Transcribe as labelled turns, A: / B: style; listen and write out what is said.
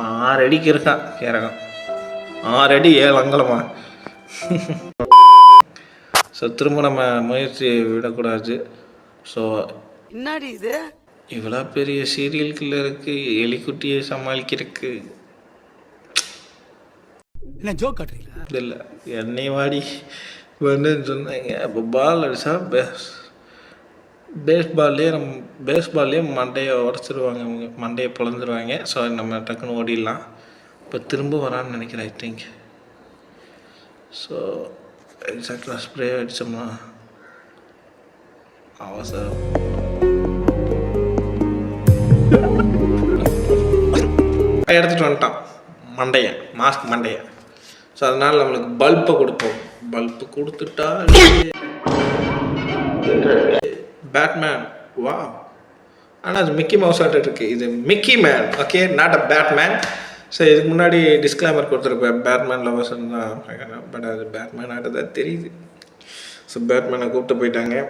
A: 6 அடிக்கு இருக்கான் கேரகம். 6 அடி 7 அங்கலமா. ஸோ திரும்ப நம்ம முயற்சி விடக்கூடாது. ஸோ
B: என்னடி இது
A: இவ்வளோ பெரிய சீரியல் கில்லருக்கு எலிக்குட்டியை சமாளிக்கிறதுக்கு
C: என்ன ஜோக் காட்டுறீங்களா?
A: இல்லை என்னை வாடி வந்துன்னு சொன்னாங்க. அப்போ பால் அடித்தா பேஸ்பால்லே மண்டையை உடச்சிருவாங்க, அவங்க மண்டையை பிளந்துருவாங்க. ஸோ நம்ம டக்குன்னு ஓடிடலாம். இப்போ திரும்ப வரான்னு நினைக்கிறேன் ஐ திங்க். ஸோ எக்ஸாக்டாக ஸ்ப்ரே அடித்தோம்னா அவசரம் எடுத்துகிட்டு வந்துட்டான் மண்டையை, மாஸ்க் மண்டையை. ஸோ அதனால் நம்மளுக்கு பல்பை கொடுப்போம். பல்பு கொடுத்துட்டா பேட்மேன் வா. ஆனால் அது மிக்கி மவுஸ் ஆட்ட இருக்குது. இது Mickey man, okay, not a Batman. So இதுக்கு முன்னாடி டிஸ்க்ளைமர் கொடுத்துருப்பேன், பேட்மேன் லவர்ஸ் தான். பட் அது பேட்மேன் ஆட்டதான் தெரியுது. ஸோ பேட்மேனை கூப்பிட்டு போயிட்டாங்க.